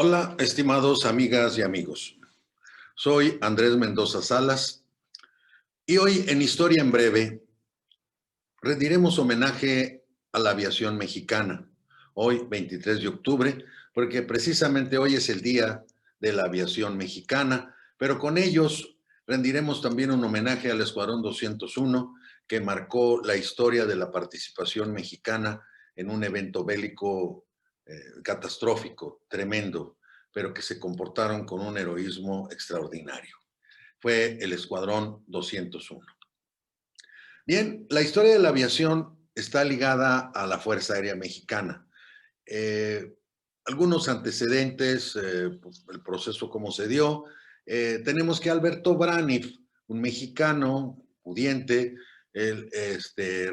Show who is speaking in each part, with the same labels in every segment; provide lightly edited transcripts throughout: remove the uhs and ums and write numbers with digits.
Speaker 1: Hola, estimados amigas y amigos. Soy Andrés Mendoza Salas y hoy en Historia en Breve rendiremos homenaje a la aviación mexicana. Hoy, 23 de octubre, porque precisamente hoy es el Día de la Aviación Mexicana, pero con ellos rendiremos también un homenaje al Escuadrón 201, que marcó la historia de la participación mexicana en un evento bélico catastrófico, tremendo, pero que se comportaron con un heroísmo extraordinario. Fue el Escuadrón 201. Bien, la historia de la aviación está ligada a la Fuerza Aérea Mexicana. Eh, Algunos antecedentes, pues, el proceso cómo se dio. Tenemos que Alberto Braniff, un mexicano pudiente, él,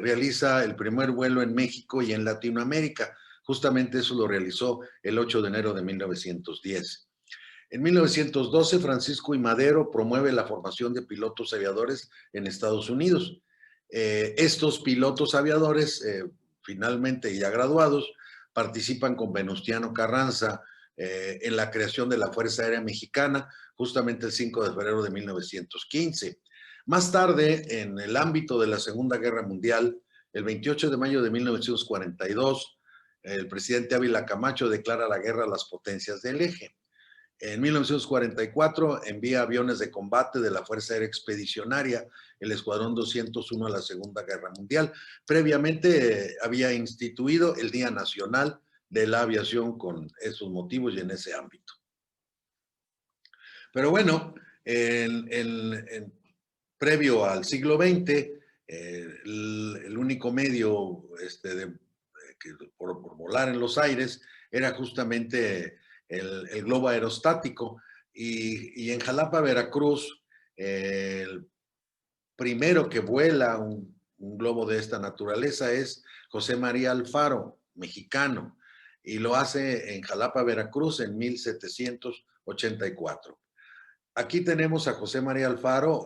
Speaker 1: realiza el primer vuelo en México y en Latinoamérica. Justamente eso lo realizó el 8 de enero de 1910. En 1912, Francisco I. Madero promueve la formación de pilotos aviadores en Estados Unidos. Estos pilotos aviadores, finalmente ya graduados, participan con Venustiano Carranza en la creación de la Fuerza Aérea Mexicana, justamente el 5 de febrero de 1915. Más tarde, en el ámbito de la Segunda Guerra Mundial, el 28 de mayo de 1942, el presidente Ávila Camacho declara la guerra a las potencias del eje. En 1944 envía aviones de combate de la Fuerza Aérea Expedicionaria, el Escuadrón 201 a la Segunda Guerra Mundial. Previamente había instituido el Día Nacional de la Aviación con esos motivos y en ese ámbito. Pero bueno, previo al siglo XX, el único medio por volar en los aires era justamente el globo aerostático. Y en Jalapa, Veracruz, el primero que vuela un globo de esta naturaleza es José María Alfaro, mexicano, y lo hace en Jalapa, Veracruz, en 1784. Aquí tenemos a José María Alfaro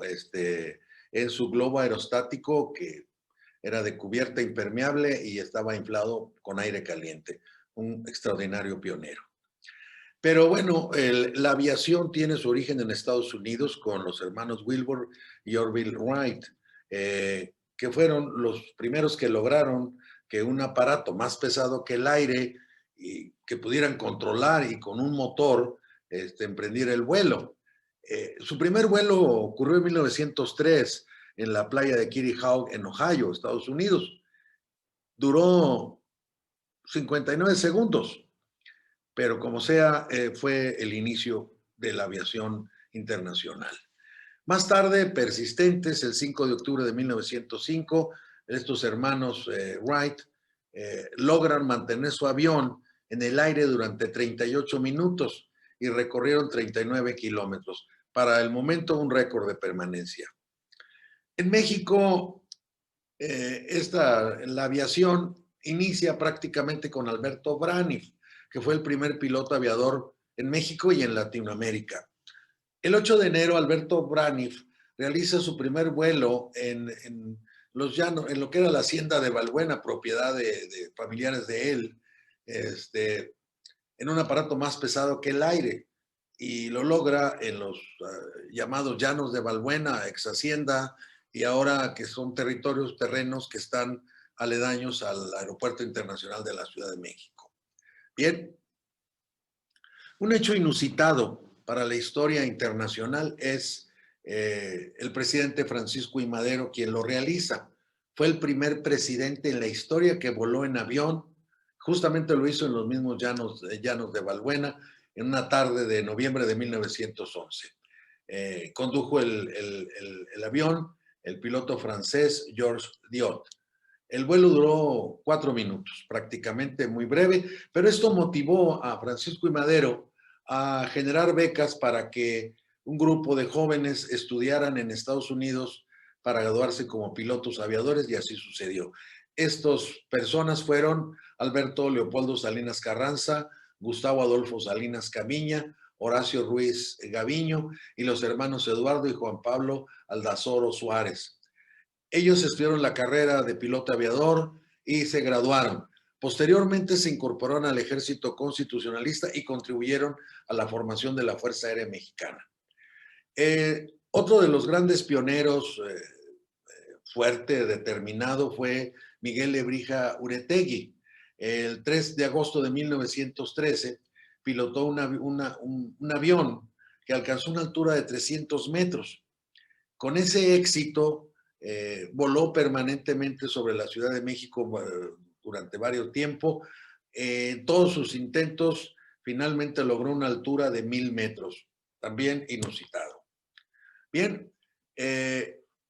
Speaker 1: en su globo aerostático que era de cubierta impermeable y estaba inflado con aire caliente. Un extraordinario pionero. Pero bueno, la aviación tiene su origen en Estados Unidos con los hermanos Wilbur y Orville Wright, que fueron los primeros que lograron que un aparato más pesado que el aire y que pudieran controlar y con un motor emprendiera el vuelo. Su primer vuelo ocurrió en 1903 en la playa de Kitty Hawk en Ohio, Estados Unidos. Duró 59 segundos, pero como sea, fue el inicio de la aviación internacional. Más tarde, persistentes, el 5 de octubre de 1905, estos hermanos Wright logran mantener su avión en el aire durante 38 minutos y recorrieron 39 kilómetros. Para el momento, un récord de permanencia. En México, la aviación inicia prácticamente con Alberto Braniff, que fue el primer piloto aviador en México y en Latinoamérica. El 8 de enero, Alberto Braniff realiza su primer vuelo en los llanos, en lo que era la hacienda de Balbuena, propiedad de familiares de él, en un aparato más pesado que el aire, y lo logra en los llamados llanos de Balbuena, ex hacienda, y ahora que son terrenos que están aledaños al Aeropuerto Internacional de la Ciudad de México. Bien, un hecho inusitado para la historia internacional es el presidente Francisco I. Madero quien lo realiza. Fue el primer presidente en la historia que voló en avión. Justamente lo hizo en los mismos llanos de Balbuena en una tarde de noviembre de 1911. Condujo el avión el piloto francés Georges Diot. El vuelo duró 4 minutos, prácticamente muy breve, pero esto motivó a Francisco I. Madero a generar becas para que un grupo de jóvenes estudiaran en Estados Unidos para graduarse como pilotos aviadores, y así sucedió. Estas personas fueron Alberto Leopoldo Salinas Carranza, Gustavo Adolfo Salinas Camiña, Horacio Ruiz Gaviño y los hermanos Eduardo y Juan Pablo Aldazoro Suárez. Ellos estudiaron la carrera de piloto aviador y se graduaron. Posteriormente se incorporaron al ejército constitucionalista y contribuyeron a la formación de la Fuerza Aérea Mexicana. Otro de los grandes pioneros fuerte, determinado, fue Miguel Lebrija Uretegui. El 3 de agosto de 1913 pilotó un avión que alcanzó una altura de 300 metros. Con ese éxito, voló permanentemente sobre la Ciudad de México durante varios tiempos. Todos sus intentos, finalmente logró una altura de 1000 metros, también inusitado. Bien,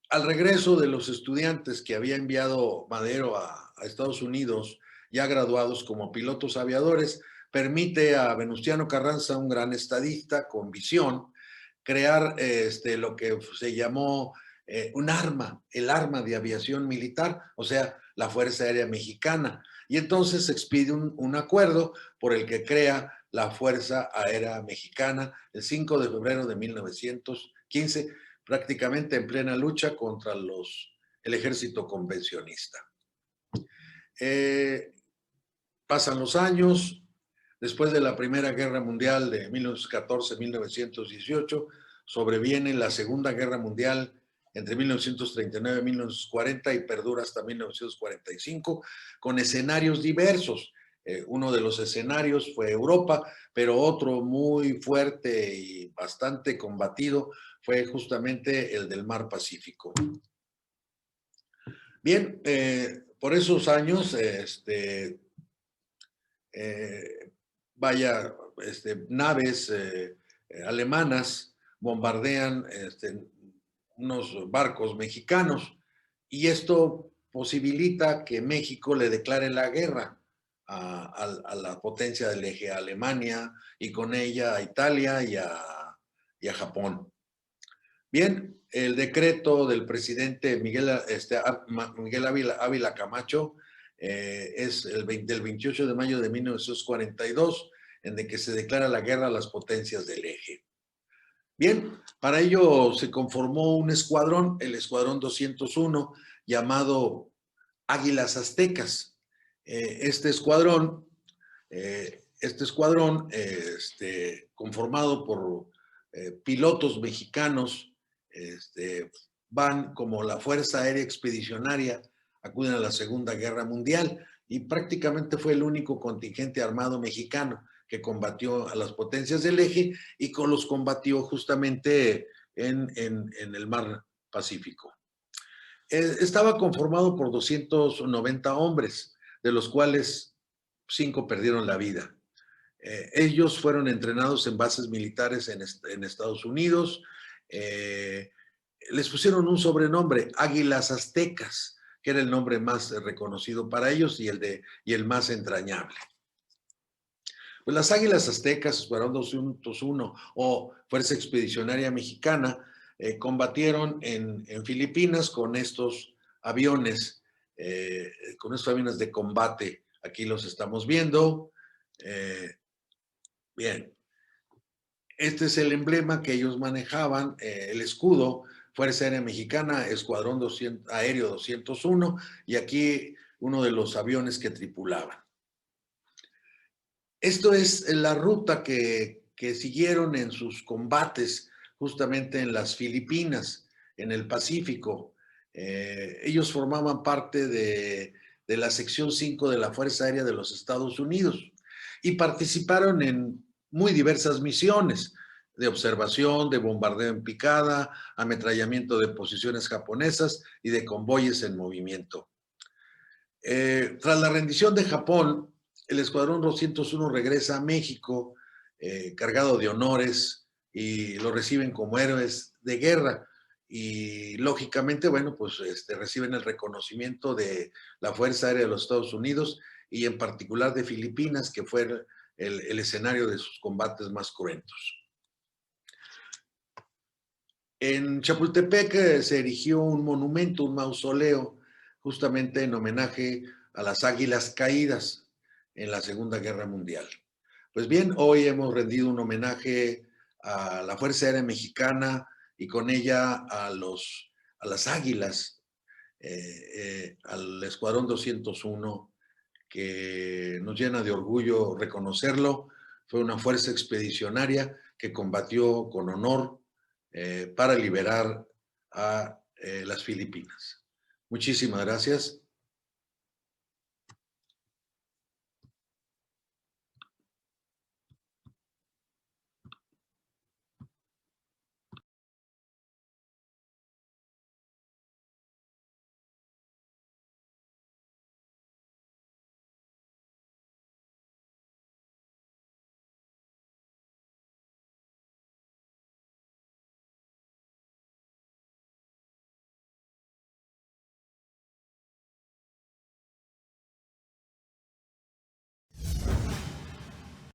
Speaker 1: al regreso de los estudiantes que había enviado Madero a Estados Unidos, ya graduados como pilotos aviadores, permite a Venustiano Carranza, un gran estadista con visión, crear lo que se llamó un arma, el arma de aviación militar, o sea, la Fuerza Aérea Mexicana. Y entonces se expide un acuerdo por el que crea la Fuerza Aérea Mexicana el 5 de febrero de 1915, prácticamente en plena lucha contra el ejército convencionista. Pasan los años, después de la Primera Guerra Mundial de 1914-1918, sobreviene la Segunda Guerra Mundial entre 1939 y 1940 y perdura hasta 1945, con escenarios diversos. Uno de los escenarios fue Europa, pero otro muy fuerte y bastante combatido fue justamente el del Mar Pacífico. Bien, por esos años, naves alemanas bombardean unos barcos mexicanos y esto posibilita que México le declare la guerra a la potencia del eje, a Alemania, y con ella a Italia y a Japón. Bien, el decreto del presidente Miguel Ávila Camacho es del 28 de mayo de 1942, en el que se declara la guerra a las potencias del eje. Bien, para ello se conformó un escuadrón, el Escuadrón 201, llamado Águilas Aztecas. Este escuadrón, conformado por pilotos mexicanos, van como la Fuerza Aérea Expedicionaria, acuden a la Segunda Guerra Mundial y prácticamente fue el único contingente armado mexicano que combatió a las potencias del eje y los combatió justamente en el Mar Pacífico. Estaba conformado por 290 hombres, de los cuales 5 perdieron la vida. Ellos fueron entrenados en bases militares en Estados Unidos. Les pusieron un sobrenombre, Águilas Aztecas, que era el nombre más reconocido para ellos y el más entrañable. Pues las Águilas Aztecas, Escuadrón 201 o Fuerza Expedicionaria Mexicana, combatieron en Filipinas con estos aviones de combate. Aquí los estamos viendo. Bien. Este es el emblema que ellos manejaban, el escudo, Fuerza Aérea Mexicana, Escuadrón Aéreo 201, y aquí uno de los aviones que tripulaban. Esto es la ruta que siguieron en sus combates justamente en las Filipinas, en el Pacífico. Ellos formaban parte de la sección 5 de la Fuerza Aérea de los Estados Unidos y participaron en muy diversas misiones de observación, de bombardeo en picada, ametrallamiento de posiciones japonesas y de convoyes en movimiento. Tras la rendición de Japón, el Escuadrón 201 regresa a México cargado de honores y lo reciben como héroes de guerra y lógicamente, bueno, pues reciben el reconocimiento de la Fuerza Aérea de los Estados Unidos y en particular de Filipinas, que fue el escenario de sus combates más cruentos. En Chapultepec se erigió un monumento, un mausoleo, justamente en homenaje a las Águilas Caídas en la Segunda Guerra Mundial. Pues bien, hoy hemos rendido un homenaje a la Fuerza Aérea Mexicana y con ella a las Águilas, al Escuadrón 201, que nos llena de orgullo reconocerlo. Fue una fuerza expedicionaria que combatió con honor para liberar a las Filipinas. Muchísimas gracias.